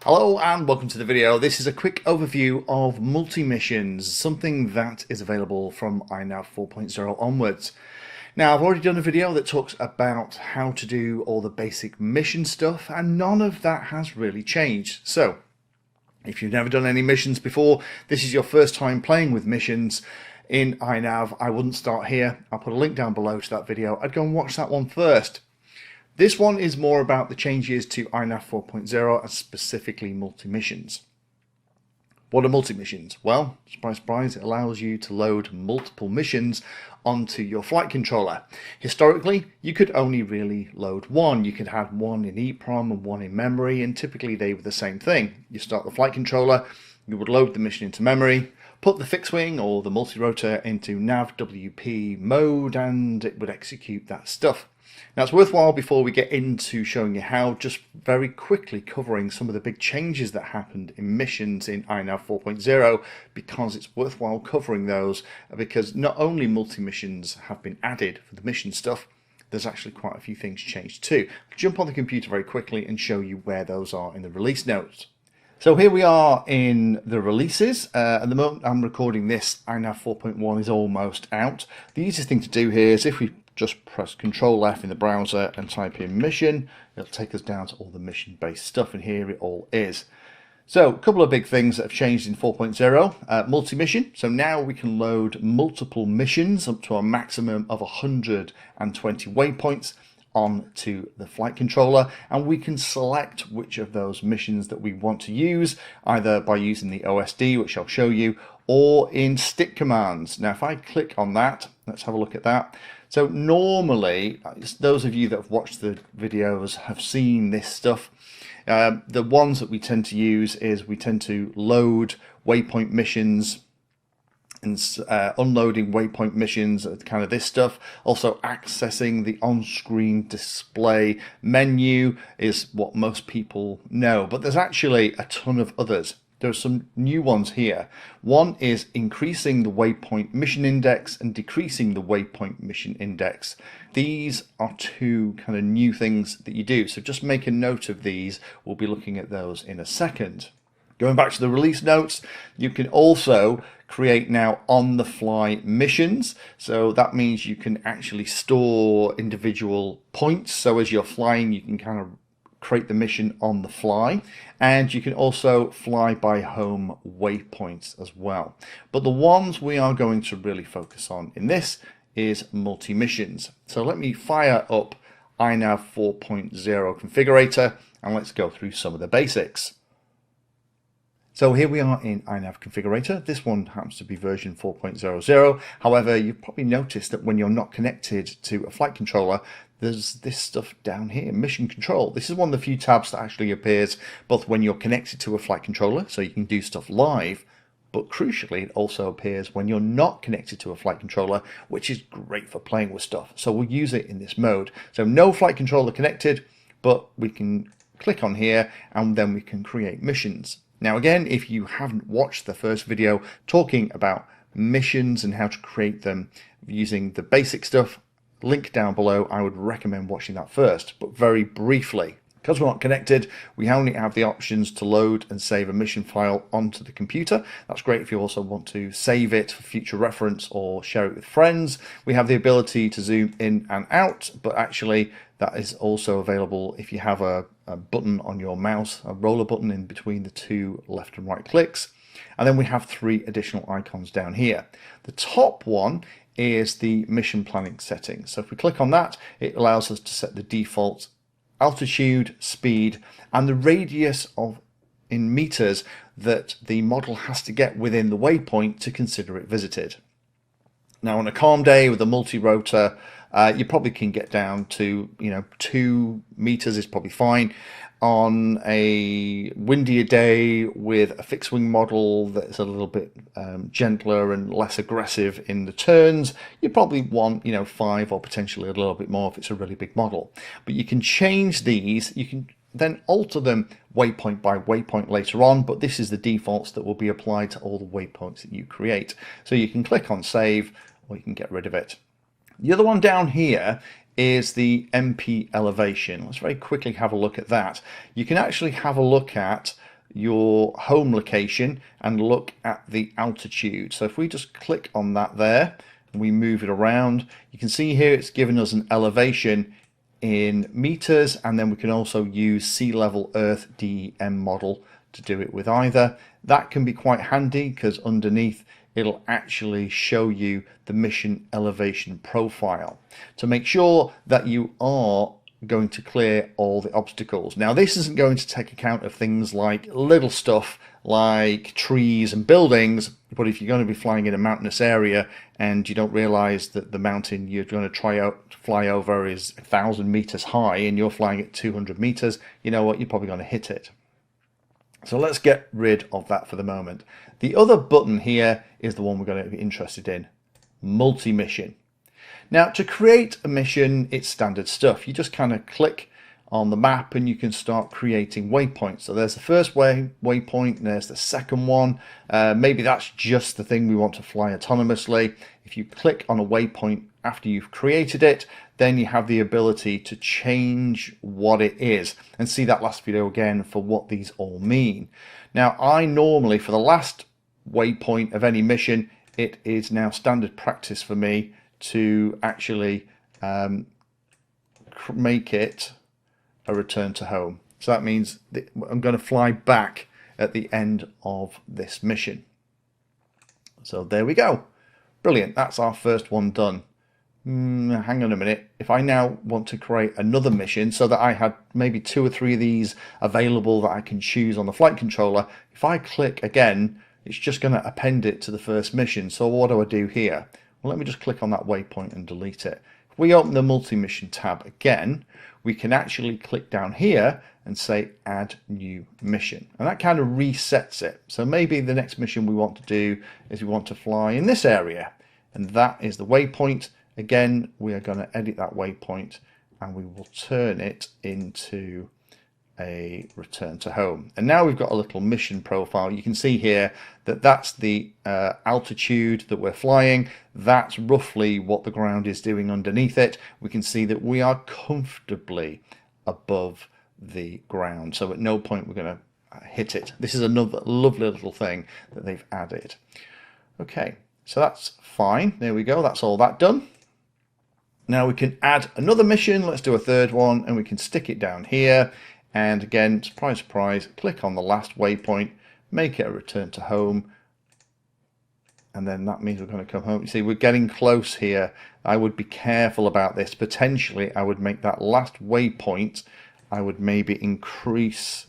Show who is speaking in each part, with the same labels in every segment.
Speaker 1: Hello and welcome to the video. This is a quick overview of multi-missions, something that is available from INAV 4.0 onwards. Now, I've already done a video that talks about how to do all the basic mission stuff, and none of that has really changed. So, if you've never done any missions before, this is your first time playing with missions in INAV, I wouldn't start here. I'll put a link down below to that video. I'd go and watch that one first. This one is more about the changes to INAV 4.0 and specifically multi-missions. What are multi-missions? Well, surprise, surprise, it allows you to load multiple missions onto your flight controller. Historically, you could only really load one. You could have one in EEPROM and one in memory, and typically they were the same thing. You start the flight controller, you would load the mission into memory, put the fixed wing or the multi-rotor into NAV WP mode, and it would execute that stuff. Now, it's worthwhile, before we get into showing you how, just very quickly covering some of the big changes that happened in missions in INAV 4.0, because it's worthwhile covering those, because not only multi-missions have been added for the mission stuff, there's actually quite a few things changed too. I'll jump on the computer very quickly and show you where those are in the release notes. So here we are in the releases. At the moment I'm recording this, INAV 4.1 is almost out. The easiest thing to do here is if we just press Control F in the browser and type in mission, it'll take us down to all the mission based stuff, and here it all is. So a couple of big things that have changed in 4.0, multi-mission. So now we can load multiple missions up to a maximum of 120 waypoints onto the flight controller, and we can select which of those missions that we want to use, either by using the OSD, which I'll show you, or in stick commands. Now if I click on that, let's have a look at that. So normally, those of you that have watched the videos have seen this stuff. The ones that we tend to use is we tend to load waypoint missions and unloading waypoint missions, kind of this stuff. Also accessing the on-screen display menu is what most people know, but there's actually a ton of others. There's some new ones here. One is increasing the waypoint mission index and decreasing the waypoint mission index. These are two kind of new things that you do, so just make a note of these. We'll be looking at those in a second. Going back to the release notes, you can also create now on-the-fly missions. So that means you can actually store individual points. So as you're flying, you can kind of create the mission on the fly, and you can also fly by home waypoints as well. But the ones we are going to really focus on in this is multi-missions. So let me fire up INAV 4.0 configurator and let's go through some of the basics. So here we are in INAV configurator. This one happens to be version 4.00. However, you've probably noticed that when you're not connected to a flight controller, there's this stuff down here, mission control. This is one of the few tabs that actually appears both when you're connected to a flight controller, so you can do stuff live, but crucially it also appears when you're not connected to a flight controller, which is great for playing with stuff. So we'll use it in this mode. So no flight controller connected, but we can click on here and then we can create missions. Now again, if you haven't watched the first video talking about missions and how to create them using the basic stuff, link down below, I would recommend watching that first. But very briefly, because we're not connected, we only have the options to load and save a mission file onto the computer. That's great if you also want to save it for future reference or share it with friends. We have the ability to zoom in and out, but actually that is also available if you have a button on your mouse, a roller button in between the two left and right clicks. And then we have three additional icons down here. The top one is the mission planning settings. So if we click on that, it allows us to set the default altitude, speed, and the radius of in meters that the model has to get within the waypoint to consider it visited. Now on a calm day with a multi-rotor, you probably can get down to 2 meters is probably fine. On a windier day with a fixed wing model that's a little bit gentler and less aggressive in the turns, you probably want 5 or potentially a little bit more if it's a really big model. But you can change these, you can then alter them waypoint by waypoint later on, but this is the defaults that will be applied to all the waypoints that you create. So you can click on save or you can get rid of it. The other one down here is the MP elevation. Let's very quickly have a look at that. You can actually have a look at your home location and look at the altitude. So if we just click on that there and we move it around, you can see here it's given us an elevation in meters, and then we can also use sea level Earth DEM model to do it with either. That can be quite handy because underneath it'll actually show you the mission elevation profile to make sure that you are going to clear all the obstacles. Now this isn't going to take account of things like little stuff like trees and buildings, but if you're going to be flying in a mountainous area and you don't realize that the mountain you're going to fly over is 1,000 meters high and you're flying at 200 meters, you know what, you're probably going to hit it. So let's get rid of that for the moment. The other button here is the one we're going to be interested in, multi-mission. Now to create a mission, it's standard stuff. You just kind of click on the map and you can start creating waypoints. So there's the first waypoint, and there's the second one. Maybe that's just the thing we want to fly autonomously. If you click on a waypoint after you've created it, then you have the ability to change what it is and see that last video again for what these all mean. Now I normally, for the last waypoint of any mission, it is now standard practice for me to actually make it a return to home. So that means that I'm going to fly back at the end of this mission. So there we go. Brilliant. That's our first one done. Hang on a minute. If I now want to create another mission so that I had maybe 2 or 3 of these available that I can choose on the flight controller, if I click again, it's just going to append it to the first mission. So what do I do here? Well, let me just click on that waypoint and delete it. If we open the multi-mission tab again, we can actually click down here and say add new mission, and that kind of resets it. So maybe the next mission we want to do is we want to fly in this area, and that is the waypoint. Again, we are going to edit that waypoint and we will turn it into a return to home. And now we've got a little mission profile. You can see here that that's the altitude that we're flying. That's roughly what the ground is doing underneath it. We can see that we are comfortably above the ground, so at no point we're going to hit it. This is another lovely little thing that they've added. Okay, so that's fine. There we go. That's all that done. Now we can add another mission. Let's do a third one, and we can stick it down here. And again, surprise, surprise, click on the last waypoint, make it a return to home. And then that means we're going to come home. You see, we're getting close here. I would be careful about this. Potentially, I would make that last waypoint, I would maybe increase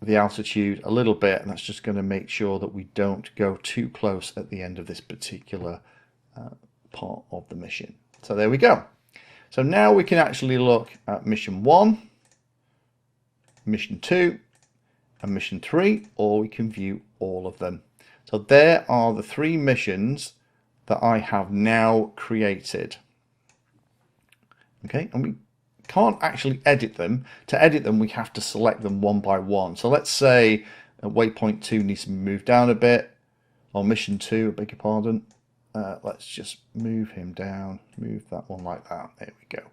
Speaker 1: the altitude a little bit. And that's just going to make sure that we don't go too close at the end of this particular part of the mission. So there we go. So now we can actually look at mission 1, mission 2, and mission 3, or we can view all of them. So there are the 3 missions that I have now created. Okay, and we can't actually edit them. To edit them, we have to select them one by one. So let's say waypoint 2 needs to be moved down a bit, or mission 2, I beg your pardon. Let's just move him down, move that one like that. There we go.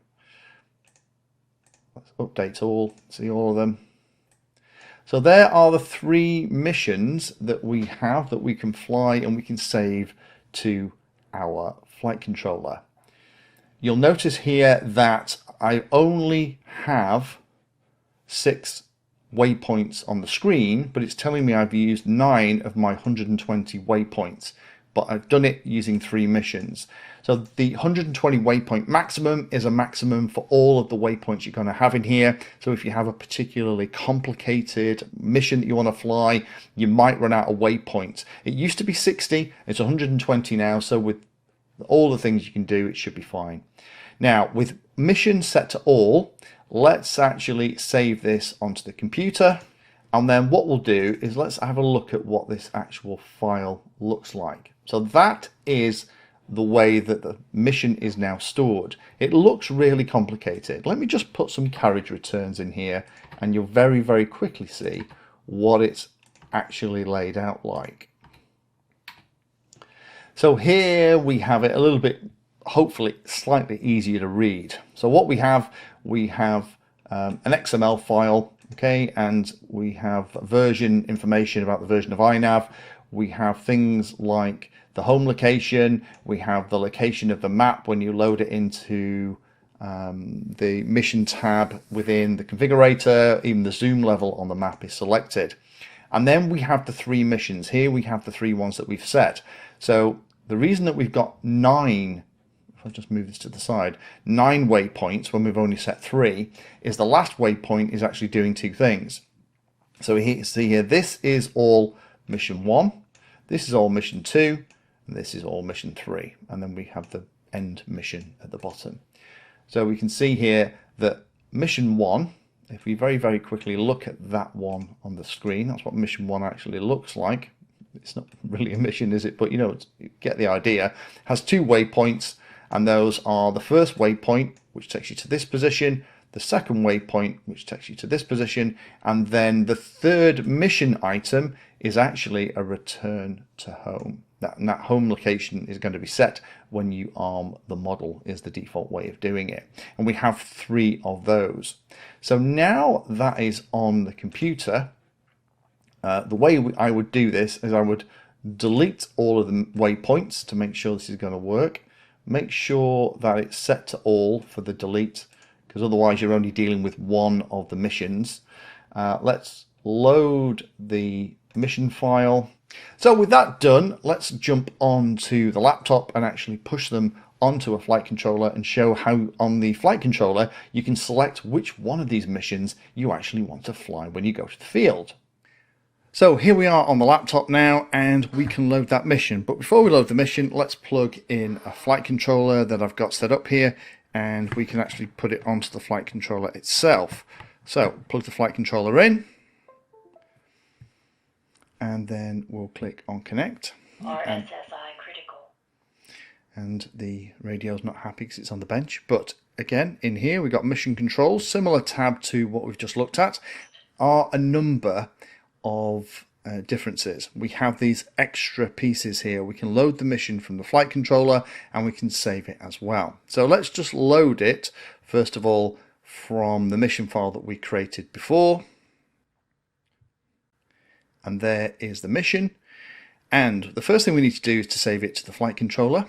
Speaker 1: Let's update all, see all of them. So there are the 3 missions that we have that we can fly and we can save to our flight controller. You'll notice here that I only have 6 waypoints on the screen, but it's telling me I've used 9 of my 120 waypoints. But I've done it using 3 missions. So the 120 waypoint maximum is a maximum for all of the waypoints you're going to have in here. So if you have a particularly complicated mission that you want to fly, you might run out of waypoints. It used to be 60, it's 120 now. So with all the things you can do, it should be fine. Now with mission set to all, let's actually save this onto the computer. And then what we'll do is let's have a look at what this actual file looks like. So that is the way that the mission is now stored. It looks really complicated. Let me just put some carriage returns in here and you'll very, very quickly see what it's actually laid out like. So here we have it a little bit, hopefully slightly easier to read. So what we have an XML file, okay, and we have version information about the version of INAV. We have things like the home location, we have the location of the map when you load it into the mission tab within the configurator, even the zoom level on the map is selected. And then we have the 3 missions. Here we have the 3 ones that we've set. So the reason that we've got 9, if I just move this to the side, 9 waypoints when we've only set 3, is the last waypoint is actually doing 2 things. So here, see here, this is all mission 1, this is all mission 2, and this is all mission 3. And then we have the end mission at the bottom. So we can see here that mission 1, if we very, very quickly look at that one on the screen, that's what mission 1 actually looks like. It's not really a mission, is it? But you know, you get the idea. Has 2 waypoints, and those are the first waypoint, which takes you to this position, the second waypoint, which takes you to this position, and then the third mission item is actually a return to home. That home location is going to be set when you arm the model, is the default way of doing it. And we have 3 of those. So now that is on the computer, the way I would do this is I would delete all of the waypoints to make sure this is going to work. Make sure that it's set to all for the delete, because otherwise you're only dealing with one of the missions. Let's load the mission file. So with that done, let's jump onto the laptop and actually push them onto a flight controller and show how on the flight controller you can select which one of these missions you actually want to fly when you go to the field. So here we are on the laptop now, and we can load that mission. But before we load the mission, let's plug in a flight controller that I've got set up here, and we can actually put it onto the flight controller itself. So plug the flight controller in, and then we'll click on connect.
Speaker 2: RSSI critical.
Speaker 1: And the radio's not happy because it's on the bench. But again, in here we've got mission controls, similar tab to what we've just looked at, are a number of differences. We have these extra pieces here. We can load the mission from the flight controller, and we can save it as well. So let's just load it first of all from the mission file that we created before. And there is the mission. And the first thing we need to do is to save it to the flight controller.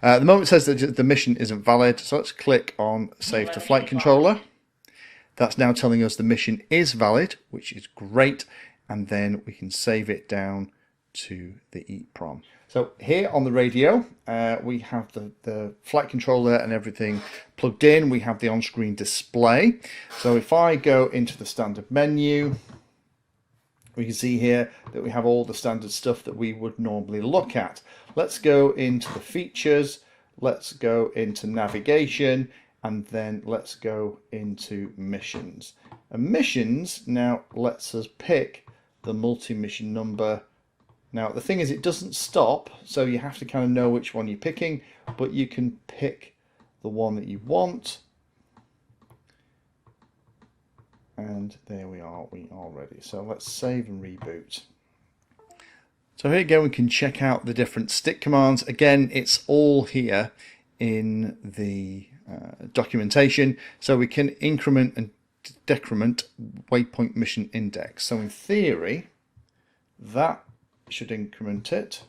Speaker 1: At the moment it says that the mission isn't valid, so let's click on Save to Flight Controller. That's now telling us the mission is valid, which is great. And then we can save it down to the EEPROM. So here on the radio, we have the flight controller and everything plugged in. We have the on-screen display. So if I go into the standard menu, we can see here that we have all the standard stuff that we would normally look at. Let's go into the features, let's go into navigation, and then let's go into missions. And missions now lets us pick the multi-mission number. Now the thing is, it doesn't stop, so you have to kind of know which one you're picking, but you can pick the one that you want. And there we are ready. So let's save and reboot. So here again we can check out the different stick commands. Again, it's all here in the documentation, so we can increment and decrement waypoint mission index. So in theory that should increment it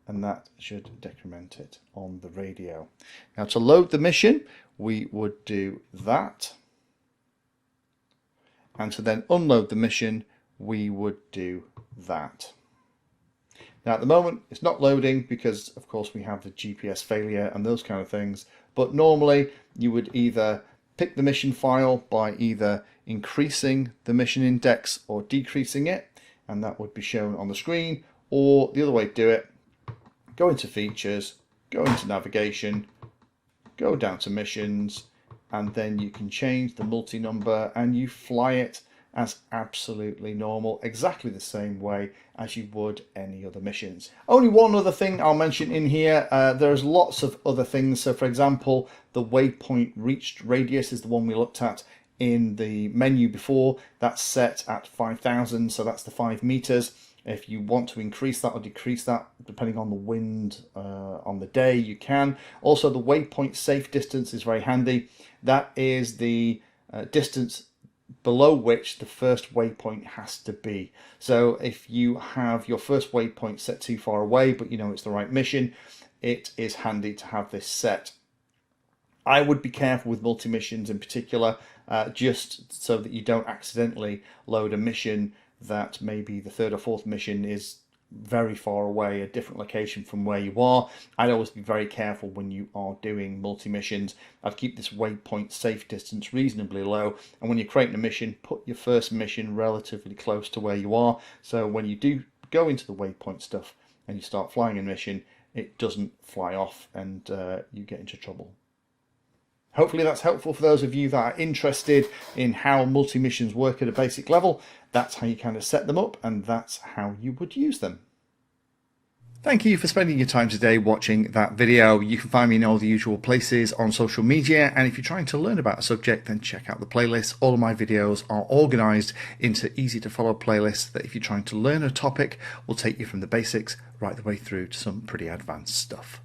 Speaker 1: and that should decrement it on the radio. Now to load the mission we would do that, and to then unload the mission we would do that. Now at the moment it's not loading because of course we have the GPS failure and those kind of things, but normally you would either pick the mission file by either increasing the mission index or decreasing it, and that would be shown on the screen, or the other way to do it, go into features, go into navigation, go down to missions, and then you can change the multi-number and you fly it as absolutely normal, exactly the same way as you would any other missions. Only one other thing I'll mention in here, there's lots of other things. So for example, the waypoint reached radius is the one we looked at in the menu before. That's set at 5,000, so that's the 5 meters. If you want to increase that or decrease that, depending on the wind on the day, you can. Also, the waypoint safe distance is very handy. That is the distance below which the first waypoint has to be. So if you have your first waypoint set too far away, but you know it's the right mission, it is handy to have this set. I would be careful with multi-missions in particular, just so that you don't accidentally load a mission that maybe the third or fourth mission is very far away, a different location from where you are. I'd always be very careful when you are doing multi-missions. I'd keep this waypoint safe distance reasonably low, and when you're creating a mission, put your first mission relatively close to where you are, so when you do go into the waypoint stuff and you start flying a mission, it doesn't fly off and you get into trouble. Hopefully that's helpful for those of you that are interested in how multi-missions work at a basic level. That's how you kind of set them up, and that's how you would use them. Thank you for spending your time today watching that video. You can find me in all the usual places on social media, and if you're trying to learn about a subject, then check out the playlist. All of my videos are organized into easy to follow playlists that, if you're trying to learn a topic, will take you from the basics right the way through to some pretty advanced stuff.